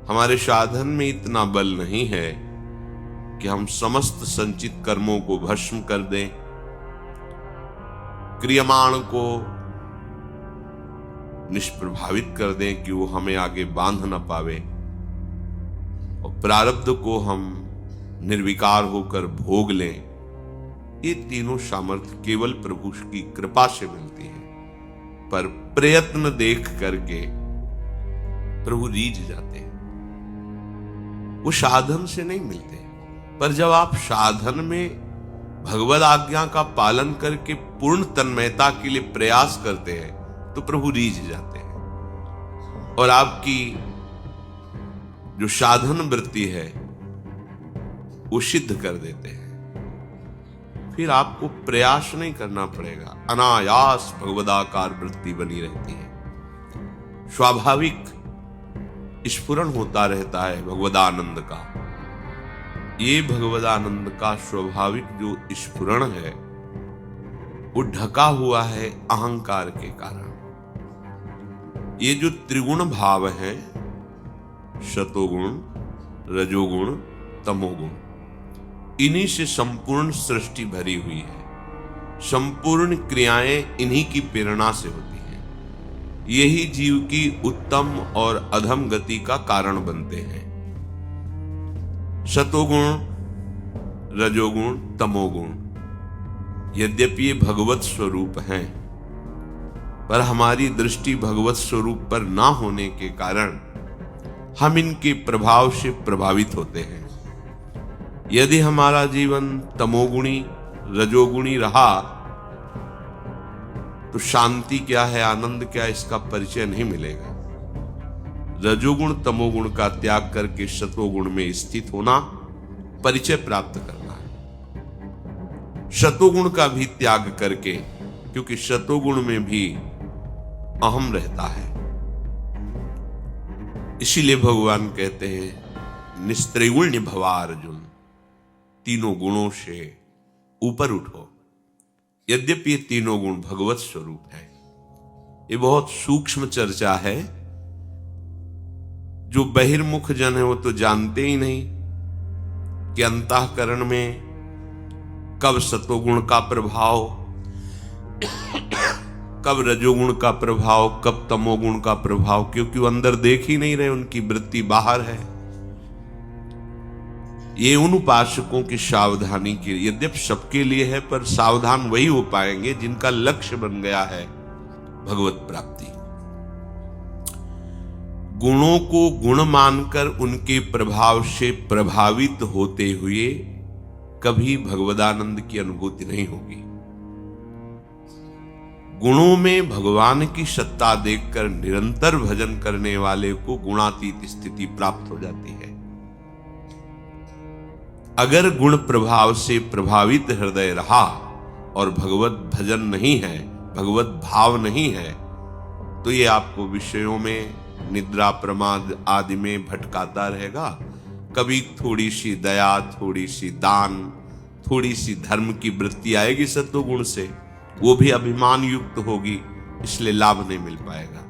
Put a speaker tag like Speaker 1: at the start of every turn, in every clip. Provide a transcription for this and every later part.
Speaker 1: हमारे साधन में इतना बल नहीं है कि हम समस्त संचित कर्मों को भस्म कर दें, क्रियमाण को निष्प्रभावित कर दें कि वो हमें आगे बांध न पावे, और प्रारब्ध को हम निर्विकार होकर भोग लें। ये तीनों सामर्थ्य केवल प्रभु की कृपा से मिलती है, पर प्रयत्न देख करके प्रभु रीझ जाते हैं। वो साधन से नहीं मिलते, पर जब आप साधन में भगवद आज्ञा का पालन करके पूर्ण तन्मयता के लिए प्रयास करते हैं तो प्रभु रीझ जाते हैं और आपकी जो साधन वृत्ति है वो सिद्ध कर देते हैं। फिर आपको प्रयास नहीं करना पड़ेगा, अनायास भगवदाकार वृत्ति बनी रहती है। स्वाभाविक स्फुरण होता रहता है भगवदानंद का। ये भगवदानंद का स्वाभाविक जो स्फुरण है वो ढका हुआ है अहंकार के कारण। ये जो त्रिगुण भाव है, सतोगुण, रजोगुण, तमोगुण, इन्हीं से संपूर्ण सृष्टि भरी हुई है। संपूर्ण क्रियाएं इन्हीं की प्रेरणा से होती हैं। यही जीव की उत्तम और अधम गति का कारण बनते हैं। सतोगुण, रजोगुण, तमोगुण यद्यपि ये भगवत स्वरूप हैं, पर हमारी दृष्टि भगवत स्वरूप पर ना होने के कारण हम इनके प्रभाव से प्रभावित होते हैं। यदि हमारा जीवन तमोगुणी, रजोगुणी रहा तो शांति क्या है, आनंद क्या है, इसका परिचय नहीं मिलेगा। रजोगुण तमोगुण का त्याग करके सतोगुण में स्थित होना, परिचय प्राप्त करना है। सतोगुण का भी त्याग करके, क्योंकि सतोगुण में भी अहम रहता है। इसीलिए भगवान कहते हैं निस्त्रिगुण्य भवा अर्जुन, तीनों गुणों से ऊपर उठो। यद्यपि ये तीनों गुण भगवत स्वरूप है। ये बहुत सूक्ष्म चर्चा है। जो बहिर्मुख जन है वो तो जानते ही नहीं कि अंतःकरण में कब सतोगुण का प्रभाव, कब रजोगुण का प्रभाव, कब तमोगुण का प्रभाव, क्योंकि वो अंदर देख ही नहीं रहे, उनकी वृत्ति बाहर है। ये उन उपासकों की सावधानी के लिए, यद्यपि सबके लिए है, पर सावधान वही हो पाएंगे जिनका लक्ष्य बन गया है भगवत प्राप्ति। गुणों को गुण मानकर उनके प्रभाव से प्रभावित होते हुए कभी भगवदानंद की अनुभूति नहीं होगी। गुणों में भगवान की सत्ता देखकर निरंतर भजन करने वाले को गुणातीत स्थिति प्राप्त हो जाती है। अगर गुण प्रभाव से प्रभावित हृदय रहा और भगवत भजन नहीं है, भगवत भाव नहीं है, तो ये आपको विषयों में, निद्रा, प्रमाद आदि में भटकाता रहेगा। कभी थोड़ी सी दया, थोड़ी सी दान, थोड़ी सी धर्म की वृत्ति आएगी सत्वगुण से, वो भी अभिमान युक्त होगी, इसलिए लाभ नहीं मिल पाएगा।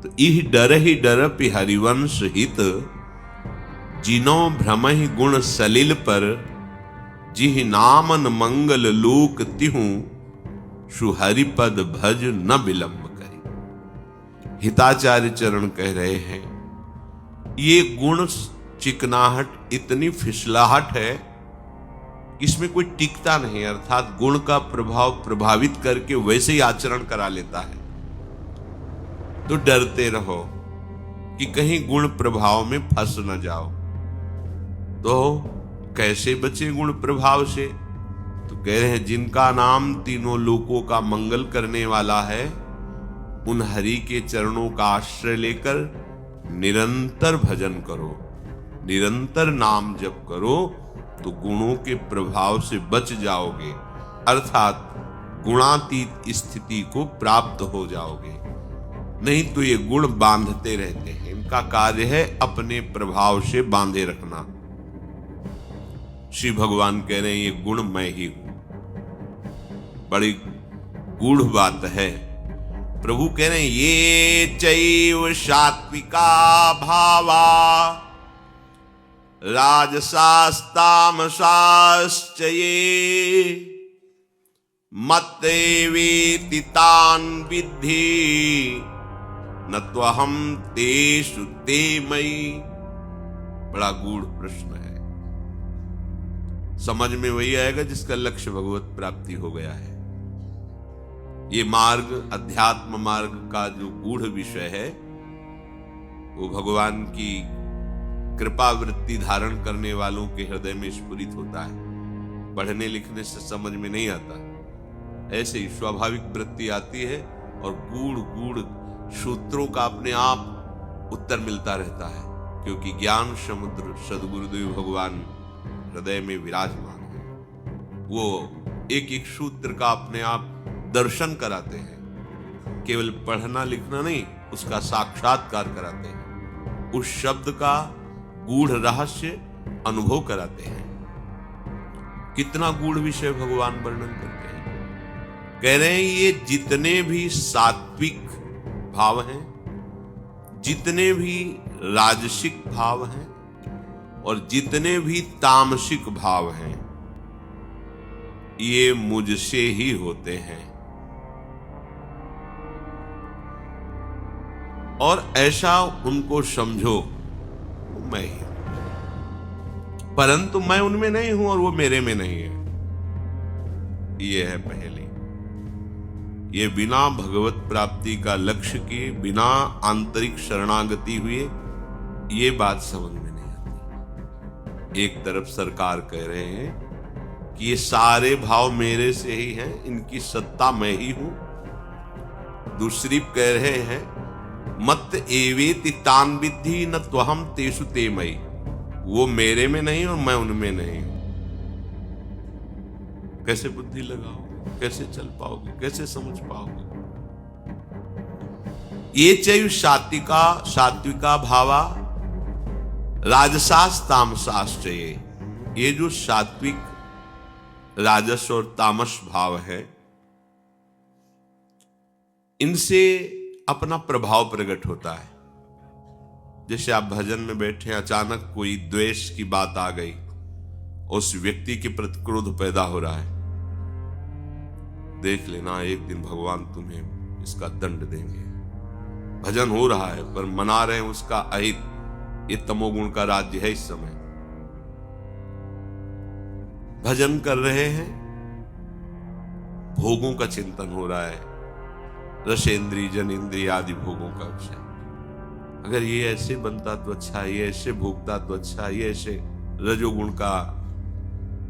Speaker 1: तो इह डर ही डर पि हरिवंश हित, जिनो भ्रमहि गुण सलिल पर, जिह नामन मंगल लोक तिहु, सुहरिपद भज न विलंब करी। हिताचार्य चरण कह रहे हैं ये गुण चिकनाहट, इतनी फिसलाहट है, इसमें कोई टिकता नहीं। अर्थात गुण का प्रभाव प्रभावित करके वैसे ही आचरण करा लेता है। तो डरते रहो कि कहीं गुण प्रभाव में फंस न जाओ। तो कैसे बचे गुण प्रभाव से? तो कह रहे हैं जिनका नाम तीनों लोकों का मंगल करने वाला है, उन हरि के चरणों का आश्रय लेकर निरंतर भजन करो, निरंतर नाम जप करो, तो गुणों के प्रभाव से बच जाओगे, अर्थात गुणातीत स्थिति को प्राप्त हो जाओगे। नहीं तो ये गुण बांधते रहते हैं, इनका कार्य है अपने प्रभाव से बांधे रखना। श्री भगवान कह रहे हैं ये गुण मैं ही हूं। बड़ी गूढ़ बात है। प्रभु कह रहे हैं ये चैव सात्विका भावा राजसास्तामसाश्च ये मत्तेवेति तान् विद्धि न त्वहं तेषु ते मयि। बड़ा गूढ़ प्रश्न है, समझ में वही आएगा जिसका लक्ष्य भगवत प्राप्ति हो गया है। ये मार्ग, अध्यात्म मार्ग का जो गूढ़ विषय है वो भगवान की कृपा वृत्ति धारण करने वालों के हृदय में स्फुरित होता है। पढ़ने लिखने से समझ में नहीं आता, ऐसे ही स्वाभाविक वृत्ति आती है और गूढ़ गूढ़ सूत्रों का अपने आप उत्तर मिलता रहता है, क्योंकि ज्ञान समुद्र सद्गुरुदेव भगवान हृदय में विराजमान है। वो एक एक सूत्र का अपने आप दर्शन कराते हैं, केवल पढ़ना लिखना नहीं, उसका साक्षात्कार कराते हैं, उस शब्द का गूढ़ रहस्य अनुभव कराते हैं। कितना गूढ़ विषय भगवान वर्णन करते हैं। कह रहे हैं ये जितने भी सात्विक भाव हैं, जितने भी राजसिक भाव हैं और जितने भी तामसिक भाव हैं, ये मुझसे ही होते हैं। और ऐसा उनको समझो मैं ही, परंतु मैं उनमें नहीं हूं और वो मेरे में नहीं है। ये है पहली। ये बिना भगवत प्राप्ति का लक्ष्य किए, बिना आंतरिक शरणागति हुए ये बात समझ में नहीं आती। एक तरफ सरकार कह रहे हैं कि ये सारे भाव मेरे से ही हैं, इनकी सत्ता मैं ही हूं। दूसरी कह रहे हैं मत एवेति तान विद्धि न त्वहं तेषु ते मयि। वो मेरे में नहीं और मैं उनमें नहीं हूं। कैसे बुद्धि लगाओगे, कैसे चल पाओगे, कैसे समझ पाओगे? ये चैव सात्विका भावा राजसास तामसाश्च ये जो सात्विक, राजस और तामस भाव है, इनसे अपना प्रभाव प्रकट होता है। जैसे आप भजन में बैठे, अचानक कोई द्वेष की बात आ गई, उस व्यक्ति के प्रति क्रोध पैदा हो रहा है, देख लेना एक दिन भगवान तुम्हें इसका दंड देंगे। भजन हो रहा है पर मना रहे हैं उसका अहित। ये तमोगुण का राज्य है इस समय। भजन कर रहे हैं, भोगों का चिंतन हो रहा है, रसेंद्री जनेंद्री आदि भोगों का विषय। अगर ये ऐसे बनता तो अच्छा, ये ऐसे भोगता तो अच्छा, ये ऐसे रजोगुण का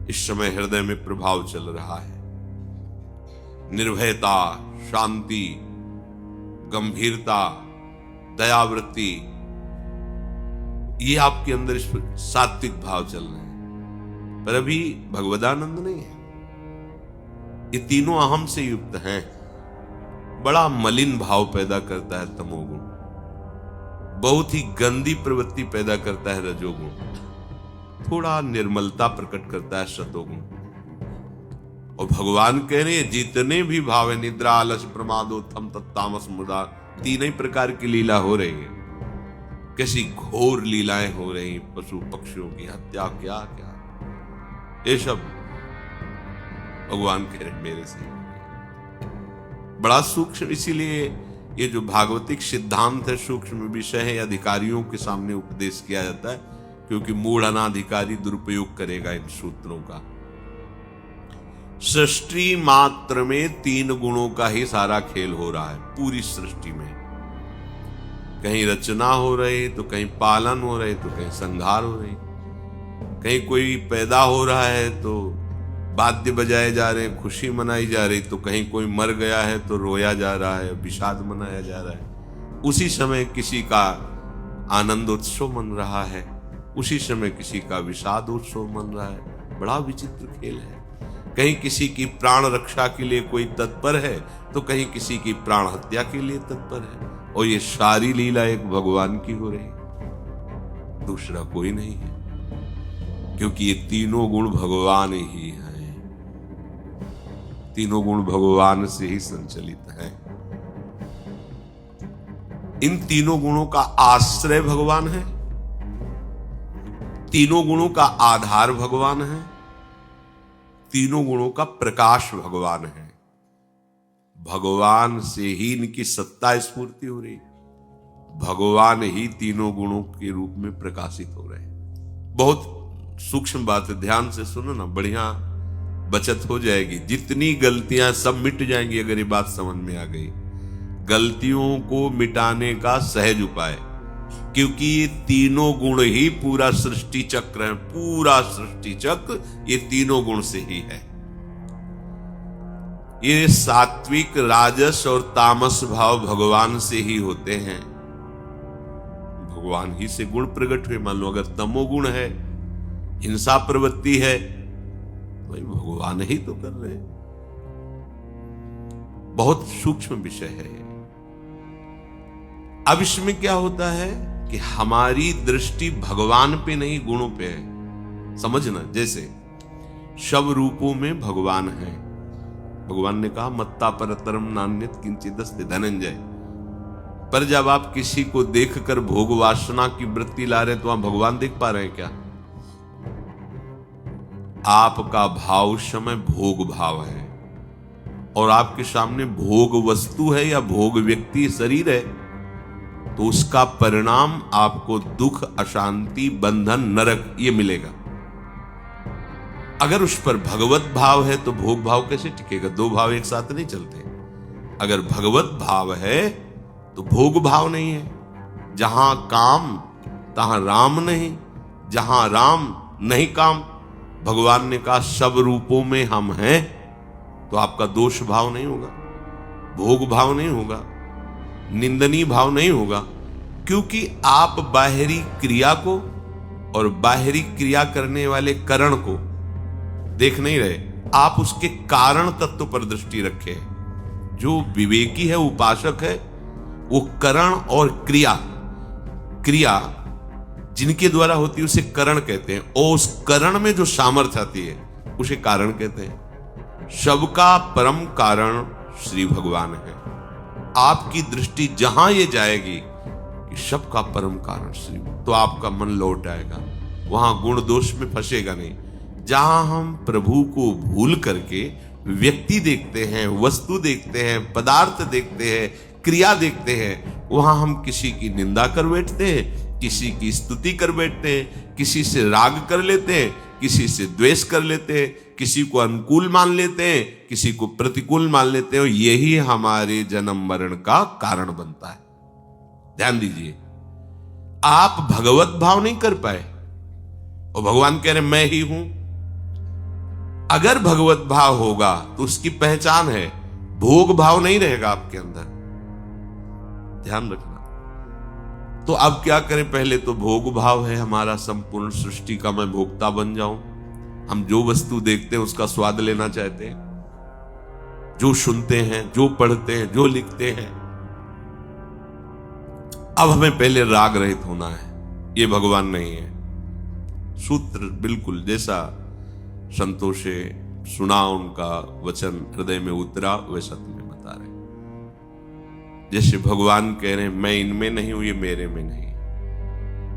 Speaker 1: इस समय हृदय में प्रभाव चल रहा है। निर्भयता, शांति, गंभीरता, दयावृत्ति, ये आपके अंदर सात्विक भाव चल रहे हैं, पर अभी भगवदानंद नहीं है। ये तीनों अहम से युक्त हैं। बड़ा मलिन भाव पैदा करता है तमोगुण, बहुत ही गंदी प्रवृत्ति पैदा करता है रजोगुण, थोड़ा निर्मलता प्रकट करता है सतोगुण। और भगवान कह रहे हैं जितने भी भाव है, निद्रा, आलस, प्रमादोत्थम, तत्तामस, मुदा, तीन ही प्रकार की लीला हो रही है। कैसी घोर लीलाएं हो रही, पशु पक्षियों की हत्या, क्या क्या, ये सब भगवान कह रहे मेरे से। बड़ा सूक्ष्म, इसीलिए ये जो भागवतिक सिद्धांत है सूक्ष्म विषय है, अधिकारियों के सामने उपदेश किया जाता है, क्योंकि मूढ़ अनाधिकारी दुरुपयोग करेगा इन सूत्रों का। सृष्टि मात्र में तीन गुणों का ही सारा खेल हो रहा है पूरी सृष्टि में। कहीं रचना हो रही तो कहीं पालन हो रही तो कहीं संहार हो रही, कहीं कोई पैदा हो रहा है तो वाद्य बजाए जा रहे हैं, खुशी मनाई जा रही, तो कहीं कोई मर गया है तो रोया जा रहा है, विषाद मनाया जा रहा है। उसी समय किसी का आनंदोत्सव मन रहा है, उसी समय किसी का विषाद उत्सव मन रहा है। बड़ा विचित्र खेल है। कहीं किसी की प्राण रक्षा के लिए कोई तत्पर है तो कहीं किसी की प्राण हत्या के लिए तत्पर है। और ये सारी लीला एक भगवान की हो रही, दूसरा कोई नहीं है, क्योंकि ये तीनों गुण भगवान ही हैं। तीनों गुण भगवान से ही संचलित हैं। इन तीनों गुणों का आश्रय भगवान है, तीनों गुणों का आधार भगवान है, तीनों गुणों का प्रकाश भगवान है। भगवान से ही इनकी सत्ता स्फूर्ति हो रही, भगवान ही तीनों गुणों के रूप में प्रकाशित हो रहे हैं। बहुत सूक्ष्म बात है, ध्यान से सुनो ना, बढ़िया बचत हो जाएगी। जितनी गलतियां सब मिट जाएंगी अगर ये बात समझ में आ गई। गलतियों को मिटाने का सहज उपाय, क्योंकि ये तीनों गुण ही पूरा सृष्टि चक्र है, पूरा सृष्टि चक्र ये तीनों गुण से ही है। ये सात्विक, राजस और तामस भाव भगवान से ही होते हैं, भगवान ही से गुण प्रकट हुए। मान लो अगर तमोगुण है, हिंसा प्रवृत्ति है, तो भगवान ही तो कर रहे हैं। बहुत सूक्ष्म विषय है। अब इसमें क्या होता है कि हमारी दृष्टि भगवान पे नहीं गुणों पे है। समझना, जैसे सब रूपों में भगवान है। भगवान ने कहा मत्ता परतरम नान्यत किंचिदस्ति धनंजय। पर जब आप किसी को देखकर भोग वासना की वृत्ति ला रहे हैं तो आप भगवान देख पा रहे हैं क्या? आपका भाव उस समय भोग भाव है, और आपके सामने भोग वस्तु है या भोग व्यक्ति शरीर है, तो उसका परिणाम आपको दुख, अशांति, बंधन, नरक ये मिलेगा। अगर उस पर भगवत भाव है तो भोग भाव कैसे टिकेगा? दो भाव एक साथ नहीं चलते। अगर भगवत भाव है तो भोग भाव नहीं है। जहां काम तहां राम नहीं, जहां राम नहीं काम। भगवान ने कहा सब रूपों में हम हैं, तो आपका दोष भाव नहीं होगा, भोग भाव नहीं होगा, निंदनीय भाव नहीं होगा, क्योंकि आप बाहरी क्रिया को और बाहरी क्रिया करने वाले करण को देख नहीं रहे, आप उसके कारण तत्व पर दृष्टि रखे। जो विवेकी है, उपासक है, वो करण और क्रिया जिनके द्वारा होती है उसे करण कहते हैं, और उस करण में जो सामर्थ्य आती है उसे कारण कहते हैं। सबका परम कारण श्री भगवान है। आपकी दृष्टि जहां ये जाएगी कि सबका परम कारण श्री, तो आपका मन लौट आएगा, वहां गुण दोष में फंसेगा नहीं। जहां हम प्रभु को भूल करके व्यक्ति देखते हैं, वस्तु देखते हैं, पदार्थ देखते हैं, क्रिया देखते हैं, वहां हम किसी की निंदा कर बैठते हैं, किसी की स्तुति कर बैठते हैं, किसी से राग कर लेते हैं, किसी से द्वेष कर लेते हैं, किसी को अनुकूल मान लेते हैं, किसी को प्रतिकूल मान लेते हैं, और यही हमारे जन्म मरण का कारण बनता है। ध्यान दीजिए, आप भगवत भाव नहीं कर पाए और भगवान कह रहे मैं ही हूं। अगर भगवत भाव होगा तो उसकी पहचान है, भोग भाव नहीं रहेगा आपके अंदर। ध्यान रखना। तो अब क्या करें? पहले तो भोग भाव है हमारा, संपूर्ण सृष्टि का मैं भोक्ता बन जाऊं। हम जो वस्तु देखते हैं उसका स्वाद लेना चाहते हैं, जो सुनते हैं, जो पढ़ते हैं, जो लिखते हैं। अब हमें पहले राग रहित होना है। ये भगवान नहीं है। सूत्र बिल्कुल जैसा संतों से सुना, उनका वचन हृदय में उतरा, वैसा तुम्हें बता रहे। जैसे भगवान कह रहे हैं मैं इनमें नहीं हूं, ये मेरे में नहीं।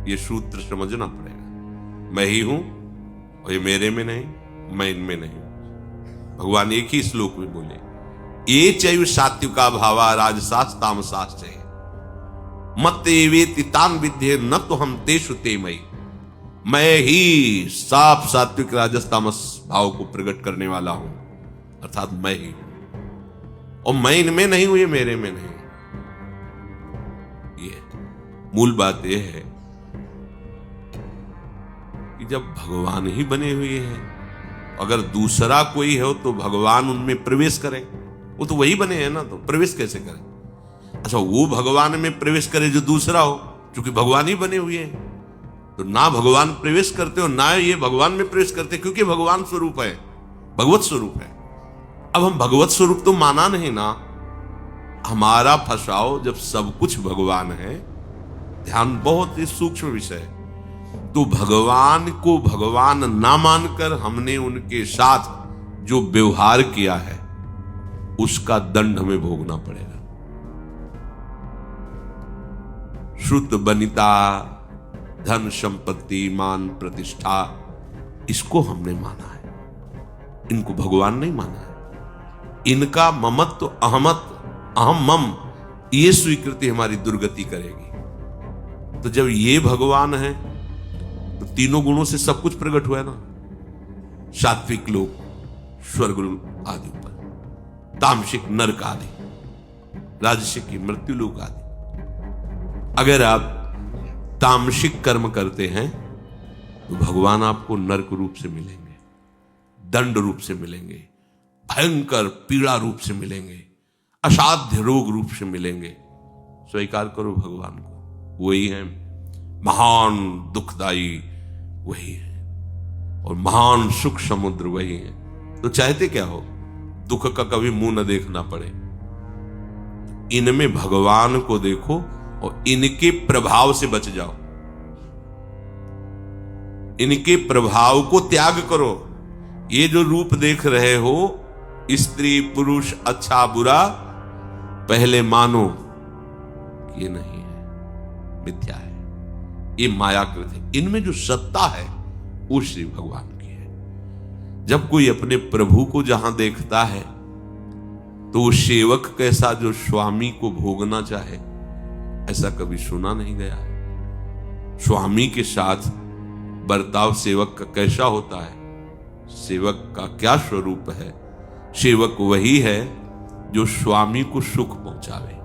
Speaker 1: ये सूत्र समझना पड़ेगा। मैं ही हूं और ये मेरे में नहीं, मैं इनमें नहीं हूं। भगवान एक ही श्लोक में बोले, ये चैव सात्विका भावा राजसास तामसास है मत्ते वेति तान विद्ये न तो हम तेषु ते मई। मैं ही साफ सात्विक राजस तामस भाव को प्रकट करने वाला हूं, अर्थात मैं ही हूं, और मैं इनमें नहीं हूं, ये मेरे में नहीं। ये मूल बात यह है कि जब भगवान ही बने हुए हैं, अगर दूसरा कोई हो तो भगवान उनमें प्रवेश करे। वो तो वही बने हैं ना, तो प्रवेश कैसे करें? अच्छा, वो भगवान में प्रवेश करे जो दूसरा हो, क्योंकि भगवान ही बने हुए हैं। तो ना भगवान प्रवेश करते हो, ना ये भगवान में प्रवेश करते, क्योंकि भगवान स्वरूप है, भगवत स्वरूप है। अब हम भगवत स्वरूप तो माना नहीं ना, हमारा फंसाव जब सब कुछ भगवान है। ध्यान, बहुत ही सूक्ष्म विषय है। तो भगवान को भगवान ना मानकर हमने उनके साथ जो व्यवहार किया है उसका दंड हमें भोगना पड़ेगा। श्रुत बनिता, धन संपत्ति मान प्रतिष्ठा, इसको हमने माना है, इनको भगवान नहीं माना है। इनका ममत्व अहमत अहम मम ये स्वीकृति हमारी दुर्गति करेगी। तो जब ये भगवान है तो तीनों गुणों से सब कुछ प्रकट हुआ है ना, सात्विक लोक, स्वर्ग आदि ऊपर, तामसिक नरक आदि, राजसिक की मृत्यु लोक आदि। अगर आप तामसिक कर्म करते हैं तो भगवान आपको नरक रूप से मिलेंगे, दंड रूप से मिलेंगे, भयंकर पीड़ा रूप से मिलेंगे, असाध्य रोग रूप से मिलेंगे। स्वीकार करो भगवान को, वही है महान दुखदाई, वही है, और महान सुख समुद्र वही है। तो चाहते क्या हो? दुख का कभी मुंह न देखना पड़े। इनमें भगवान को देखो और इनके प्रभाव से बच जाओ, इनके प्रभाव को त्याग करो। ये जो रूप देख रहे हो, स्त्री पुरुष अच्छा बुरा, पहले मानो ये नहीं है, मिथ्या है, ये मायाकृत है। इनमें जो सत्ता है वो श्री भगवान की है। जब कोई अपने प्रभु को जहां देखता है तो वो सेवक कैसा जो स्वामी को भोगना चाहे, ऐसा कभी सुना नहीं गया है। स्वामी के साथ बर्ताव सेवक का कैसा होता है, सेवक का क्या स्वरूप है? सेवक वही है जो स्वामी को सुख पहुंचावे,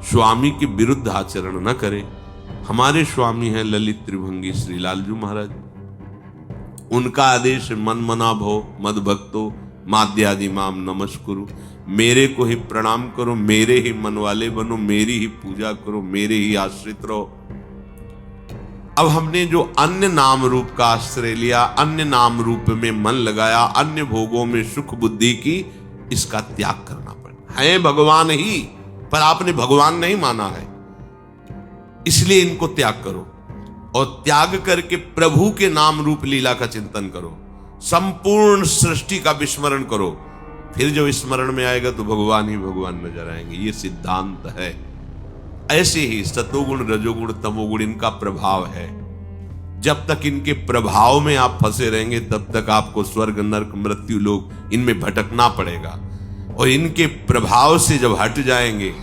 Speaker 1: स्वामी के विरुद्ध आचरण न करे। हमारे स्वामी हैं ललित त्रिभंगी श्री लालजू महाराज। उनका आदेश मन मना भो मद भक्तो माद्यादि माम नमस्कुरु, मेरे को ही प्रणाम करो, मेरे ही मन वाले बनो, मेरी ही पूजा करो, मेरे ही आश्रित रहो। अब हमने जो अन्य नाम रूप का आश्रय लिया, अन्य नाम रूप में मन लगाया, अन्य भोगों में सुख बुद्धि की, इसका त्याग करना पड़ेगा। है भगवान ही, पर आपने भगवान नहीं माना है, इसलिए इनको त्याग करो। और त्याग करके प्रभु के नाम रूप लीला का चिंतन करो, संपूर्ण सृष्टि का विस्मरण करो। फिर जो स्मरण में आएगा तो भगवान ही भगवान नजर आएंगे। ये सिद्धांत है। ऐसे ही सतोगुण रजोगुण तमोगुण इनका प्रभाव है। जब तक इनके प्रभाव में आप फंसे रहेंगे तब तक आपको स्वर्ग नरक मृत्यु लोक इनमें भटकना पड़ेगा। और इनके प्रभाव से जब हट जाएंगे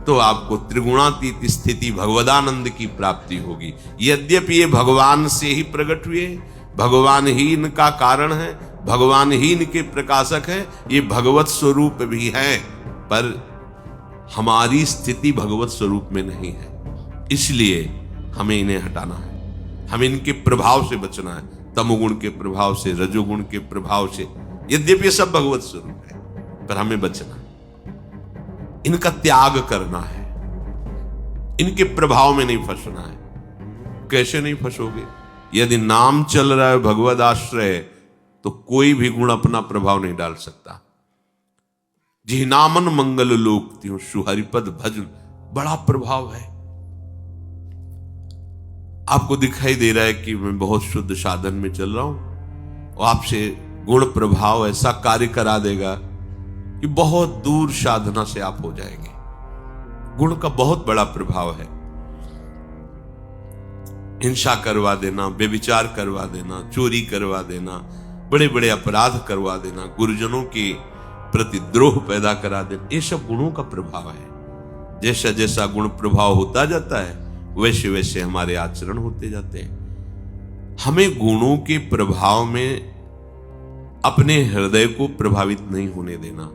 Speaker 1: तो आपको त्रिगुणातीत स्थिति भगवदानंद की प्राप्ति होगी। यद्यपि ये भगवान से ही प्रकट हुए, भगवान ही इनका कारण है, भगवान ही इनके प्रकाशक है, ये भगवत स्वरूप भी है, पर हमारी स्थिति भगवत स्वरूप में नहीं है। इसलिए हमें इन्हें हटाना है, हमें इनके प्रभाव से बचना है, तमोगुण के प्रभाव से, रजोगुण के प्रभाव से। यद्यपि ये सब भगवत स्वरूप है, पर हमें बचना है, इनका त्याग करना है, इनके प्रभाव में नहीं फंसना है। कैसे नहीं फंसोगे? यदि नाम चल रहा है भगवद आश्रय, तो कोई भी गुण अपना प्रभाव नहीं डाल सकता। जी नामन मंगल लोक त्यों सुहरिपद भजन, बड़ा प्रभाव है। आपको दिखाई दे रहा है कि मैं बहुत शुद्ध साधन में चल रहा हूं, और आपसे गुण प्रभाव ऐसा कार्य करा देगा कि बहुत दूर साधना से आप हो जाएंगे। गुण का बहुत बड़ा प्रभाव है। हिंसा करवा देना, व्यभिचार करवा देना, चोरी करवा देना, बड़े बड़े अपराध करवा देना, गुरुजनों के प्रति द्रोह पैदा करा देना, ये सब गुणों का प्रभाव है। जैसा जैसा गुण प्रभाव होता जाता है वैसे वैसे हमारे आचरण होते जाते हैं। हमें गुणों के प्रभाव में अपने हृदय को प्रभावित नहीं होने देना,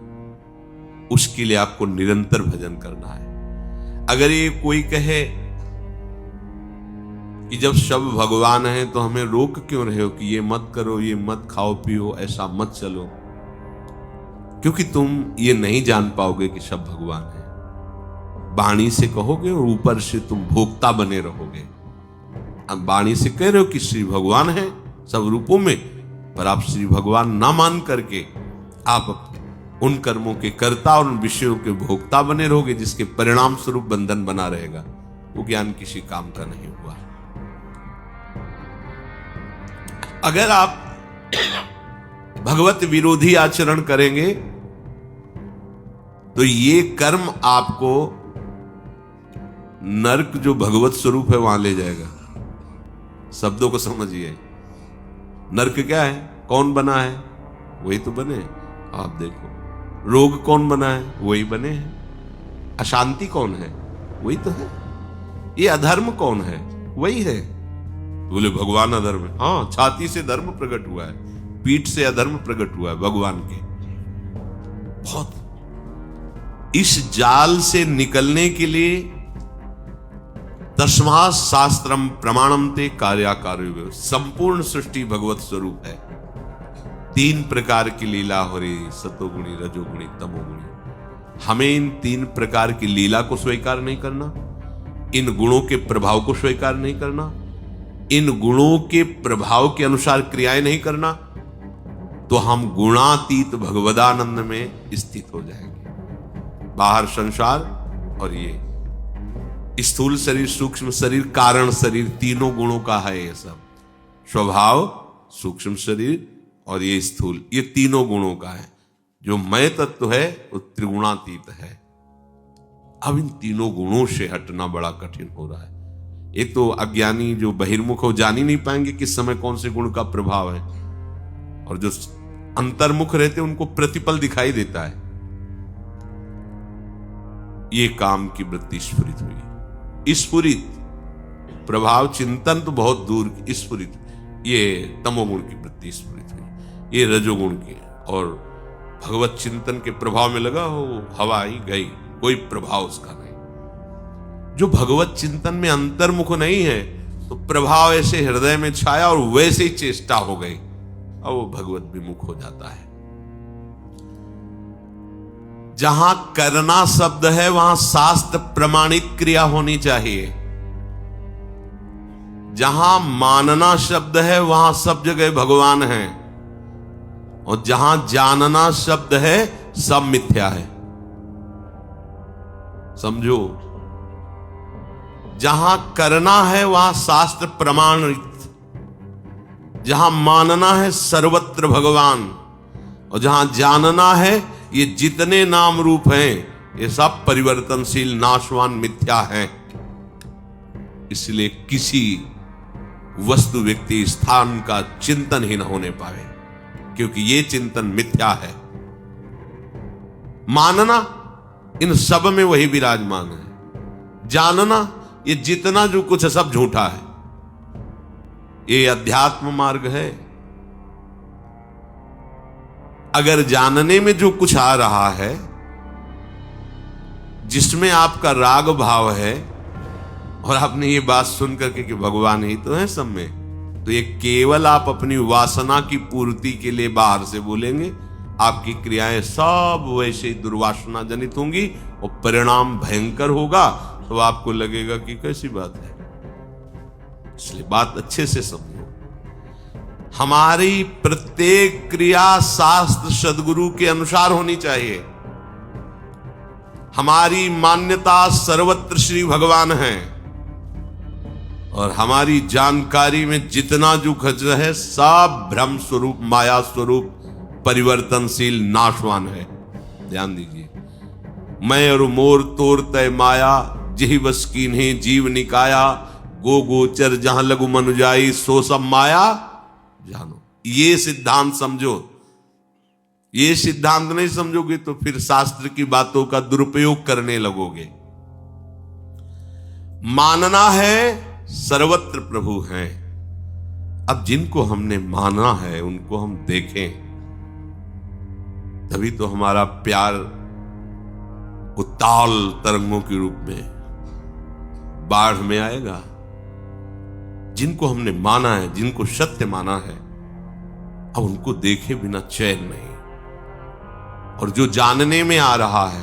Speaker 1: उसके लिए आपको निरंतर भजन करना है। अगर ये कोई कहे कि जब सब भगवान है तो हमें रोक क्यों रहे हो कि ये मत करो, ये मत खाओ पियो, ऐसा मत चलो, क्योंकि तुम ये नहीं जान पाओगे कि सब भगवान है। वाणी से कहोगे और ऊपर से तुम भोक्ता बने रहोगे। अब वाणी से कह रहे हो कि श्री भगवान है सब रूपों में, पर आप श्री भगवान ना मान करके आप उन कर्मों के कर्ता और उन विषयों के भोक्ता बने रहोगे, जिसके परिणाम स्वरूप बंधन बना रहेगा। वो ज्ञान किसी काम का नहीं हुआ। अगर आप भगवत विरोधी आचरण करेंगे तो ये कर्म आपको नर्क जो भगवत स्वरूप है वहां ले जाएगा। शब्दों को समझिए। नर्क क्या है? कौन बना है? वही तो बने। आप देखो, रोग कौन बना है? वही बने हैं। अशांति कौन है? वही तो है। ये अधर्म कौन है? वही है। बोले भगवान अधर्म है। हाँ, छाती से धर्म प्रकट हुआ है, पीठ से अधर्म प्रकट हुआ है भगवान के। बहुत इस जाल से निकलने के लिए तस्मात् शास्त्रम प्रमाणम ते कार्याकार्य। संपूर्ण सृष्टि भगवत स्वरूप है। 3 प्रकार की लीला हो रही, सतोगुणी, रजोगुणी, तमोगुणी। हमें इन 3 प्रकार की लीला को स्वीकार नहीं करना, इन गुणों के प्रभाव को स्वीकार नहीं करना, इन गुणों के प्रभाव के अनुसार क्रियाएं नहीं करना, तो हम गुणातीत भगवदानंद में स्थित हो जाएंगे। बाहर संसार और ये स्थूल शरीर, सूक्ष्म शरीर, कारण शरीर, तीनों गुणों का है ये सब। स्वभाव, सूक्ष्म शरीर और ये स्थूल, ये तीनों गुणों का है। जो मय तत्व है वो त्रिगुणातीत है। अब इन तीनों गुणों से हटना बड़ा कठिन हो रहा है। एक तो अज्ञानी जो बहिर्मुख हो जान ही नहीं पाएंगे किस समय कौन से गुण का प्रभाव है, और जो अंतर्मुख रहते उनको प्रतिपल दिखाई देता है। ये काम की वृत्ति स्फुरित हुई। स्फुरित प्रभाव चिंतन तो बहुत दूर की, स्फुरित ये तमोगुण की वृत्ति स्फुरित हुई, ये रजोगुण की। और भगवत चिंतन के प्रभाव में लगा हो, हवा आई गई, कोई प्रभाव उसका नहीं। जो भगवत चिंतन में अंतर्मुख नहीं है तो प्रभाव ऐसे हृदय में छाया और वैसे ही चेष्टा हो गई, और वो भगवत विमुख हो जाता है। जहां करना शब्द है वहां शास्त्र प्रमाणित क्रिया होनी चाहिए। जहां मानना शब्द है वहां सब जगह भगवान है, और जहां जानना शब्द है सब मिथ्या है। समझो, जहां करना है वहां शास्त्र प्रमाणित, जहां मानना है सर्वत्र भगवान, और जहां जानना है ये जितने नाम रूप हैं ये सब परिवर्तनशील, नाशवान, मिथ्या हैं। इसलिए किसी वस्तु, व्यक्ति, स्थान का चिंतन ही न होने पाए, क्योंकि ये चिंतन मिथ्या है। मानना, इन सब में वही विराजमान है। जानना, ये जितना जो कुछ है सब झूठा है। ये अध्यात्म मार्ग है। अगर जानने में जो कुछ आ रहा है, जिसमें आपका राग भाव है, और आपने ये बात सुन करके कि भगवान ही तो है सब में, तो ये केवल आप अपनी वासना की पूर्ति के लिए बाहर से बोलेंगे। आपकी क्रियाएं सब वैसे ही दुर्वासना जनित होंगी और परिणाम भयंकर होगा। तो आपको लगेगा कि कैसी बात है। इसलिए बात अच्छे से समझो। हमारी प्रत्येक क्रिया शास्त्र सद्गुरु के अनुसार होनी चाहिए। हमारी मान्यता सर्वत्र श्री भगवान है, और हमारी जानकारी में जितना जो खच है सब भ्रम स्वरूप, माया स्वरूप, परिवर्तनशील, नाशवान है। ध्यान दीजिए। मैं और मोर तोर तय माया, जिहि बस कीन्हे जीव निकाया, गो गोचर जहां लघु मनुजाई, सो सब माया जानो। ये सिद्धांत समझो। ये सिद्धांत नहीं समझोगे तो फिर शास्त्र की बातों का दुरुपयोग करने लगोगे। मानना है सर्वत्र प्रभु हैं। अब जिनको हमने माना है उनको हम देखें, तभी तो हमारा प्यार उताल तरंगों के रूप में बाढ़ में आएगा। जिनको हमने माना है, जिनको सत्य माना है, अब उनको देखे बिना चैन नहीं। और जो जानने में आ रहा है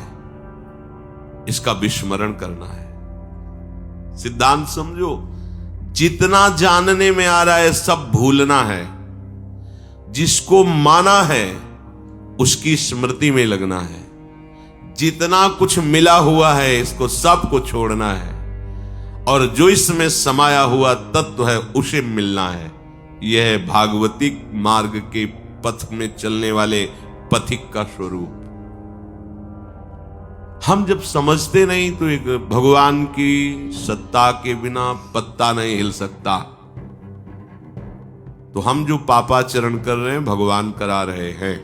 Speaker 1: इसका विस्मरण करना है। सिद्धांत समझो। जितना जानने में आ रहा है सब भूलना है। जिसको माना है उसकी स्मृति में लगना है। जितना कुछ मिला हुआ है इसको सबको छोड़ना है, और जो इसमें समाया हुआ तत्व है उसे मिलना है। यह है भागवतिक मार्ग के पथ में चलने वाले पथिक का स्वरूप। हम जब समझते नहीं तो एक भगवान की सत्ता के बिना पत्ता नहीं हिल सकता। तो हम जो पापाचरण कर रहे हैं भगवान करा रहे हैं।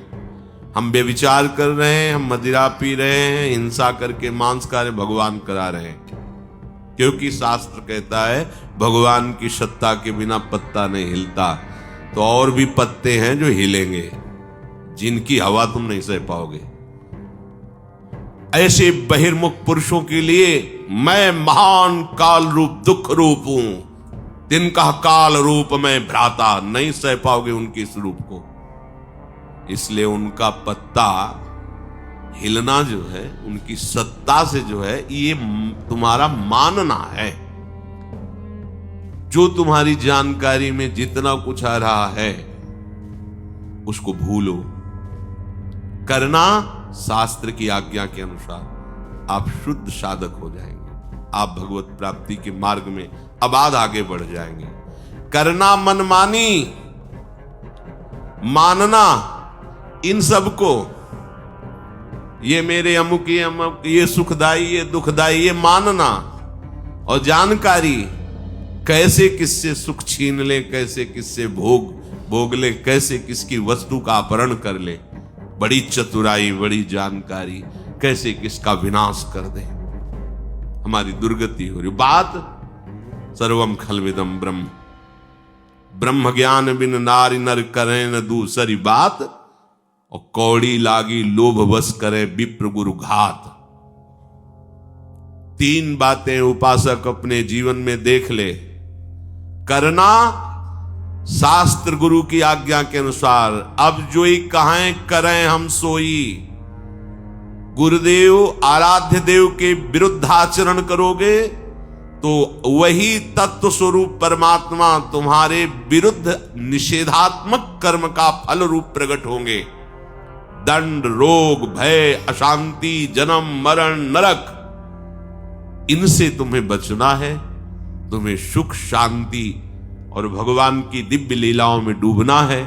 Speaker 1: हम बेविचार कर रहे हैं, हम मदिरा पी रहे हैं, हिंसा करके मांस खा रहे, भगवान करा रहे हैं। क्योंकि शास्त्र कहता है भगवान की सत्ता के बिना पत्ता नहीं हिलता। तो और भी पत्ते हैं जो हिलेंगे, जिनकी हवा तुम नहीं सह पाओगे। ऐसे बहिर्मुख पुरुषों के लिए मैं महान काल रूप दुख रूप हूं, तिनका काल रूप में भ्राता, नहीं सह पाओगे उनके इस रूप को। इसलिए उनका पत्ता हिलना जो है, उनकी सत्ता से जो है, ये तुम्हारा मानना है। जो तुम्हारी जानकारी में जितना कुछ आ रहा है उसको भूलो। करना शास्त्र की आज्ञा के अनुसार, आप शुद्ध साधक हो जाएंगे। आप भगवत प्राप्ति के मार्ग में अबाध आगे बढ़ जाएंगे। करना मनमानी, मानना इन सबको, ये मेरे अमुक, ये अमुक, ये सुखदाई, ये दुखदाई, ये मानना और जानकारी, कैसे किससे सुख छीन ले, कैसे किससे भोग ले, कैसे किसकी वस्तु का अपहरण कर ले, बड़ी चतुराई, बड़ी जानकारी, कैसे किसका विनाश कर दे, हमारी दुर्गति हो रही। बात सर्वम खलविदम ब्रह्म, ब्रह्म ज्ञान बिन नारी नर करे न दूसरी बात, और कौड़ी लागी लोभ वश करे विप्र गुरु घात। 3 बातें उपासक अपने जीवन में देख ले। करना शास्त्र गुरु की आज्ञा के अनुसार, अब जोई कहां करें हम सोई। गुरुदेव आराध्य देव के विरुद्ध आचरण करोगे तो वही तत्व स्वरूप परमात्मा तुम्हारे विरुद्ध निषेधात्मक कर्म का फल रूप प्रकट होंगे। दंड, रोग, भय, अशांति, जन्म, मरण, नरक, इनसे तुम्हें बचना है। तुम्हें सुख, शांति और भगवान की दिव्य लीलाओं में डूबना है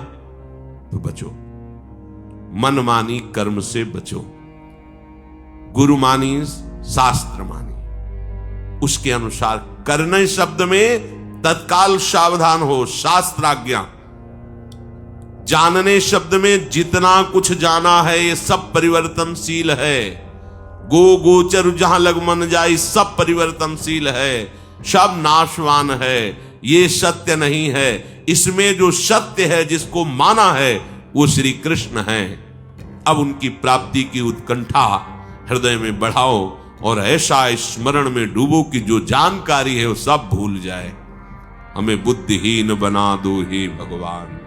Speaker 1: तो बचो। मनमानी कर्म से बचो। गुरु मानी, शास्त्र मानी, उसके अनुसार करने शब्द में तत्काल सावधान हो। शास्त्राज्ञा। जानने शब्द में जितना कुछ जाना है ये सब परिवर्तनशील है। गो गोचर जहां लग मन जाए, सब परिवर्तनशील है, सब नाशवान है, ये सत्य नहीं है। इसमें जो सत्य है, जिसको माना है, वो श्री कृष्ण है। अब उनकी प्राप्ति की उत्कंठा हृदय में बढ़ाओ और ऐसा स्मरण में डूबो कि जो जानकारी है वो सब भूल जाए। हमें बुद्धिहीन बना दो हे भगवान।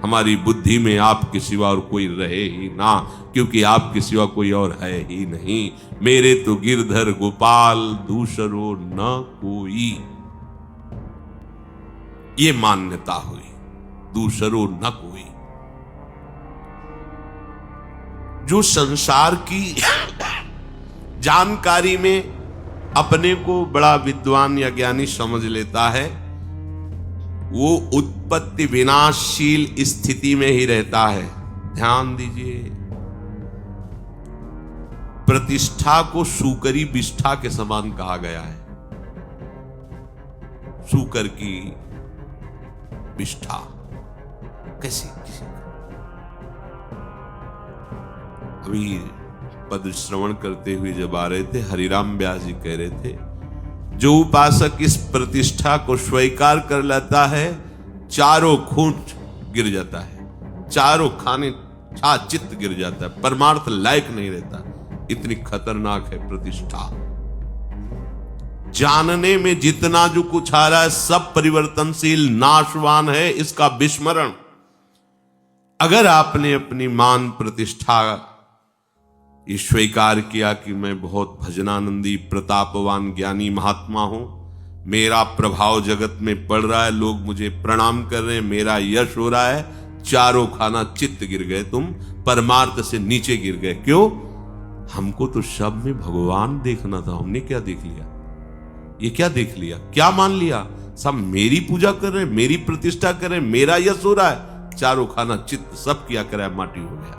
Speaker 1: हमारी बुद्धि में आपके सिवा और कोई रहे ही ना, क्योंकि आपके सिवा कोई और है ही नहीं। मेरे तो गिरधर गोपाल, दूसरो न कोई, ये मान्यता हुई। दूसरो न कोई। जो संसार की जानकारी में अपने को बड़ा विद्वान या ज्ञानी समझ लेता है, वो उत्पत्ति विनाशशील स्थिति में ही रहता है। ध्यान दीजिए, प्रतिष्ठा को सूकरी विष्ठा के समान कहा गया है। सूकर की विष्ठा कैसी? अभी पद श्रवण करते हुए जब आ रहे थे, हरिराम व्यास जी कह रहे थे, जो उपासक इस प्रतिष्ठा को स्वीकार कर लेता है, चारों खूंट गिर जाता है, चारों खाने चित्त गिर जाता है, परमार्थ लायक नहीं रहता। इतनी खतरनाक है प्रतिष्ठा। जानने में जितना जो कुछ आ रहा है सब परिवर्तनशील, नाशवान है, इसका विस्मरण। अगर आपने अपनी मान प्रतिष्ठा ये स्वीकार किया कि मैं बहुत भजनानंदी, प्रतापवान, ज्ञानी महात्मा हूं, मेरा प्रभाव जगत में पड़ रहा है, लोग मुझे प्रणाम कर रहे हैं, मेरा यश हो रहा है, चारों खाना चित्त गिर गए, तुम परमार्थ से नीचे गिर गए। क्यों? हमको तो सब में भगवान देखना था, हमने क्या देख लिया? ये क्या देख लिया? क्या मान लिया? सब मेरी पूजा कर रहे हैं, मेरी प्रतिष्ठा कर रहे हैं, मेरा यश हो रहा है, चारों खाना चित्त सब किया कर रहा है, माटी हो गया।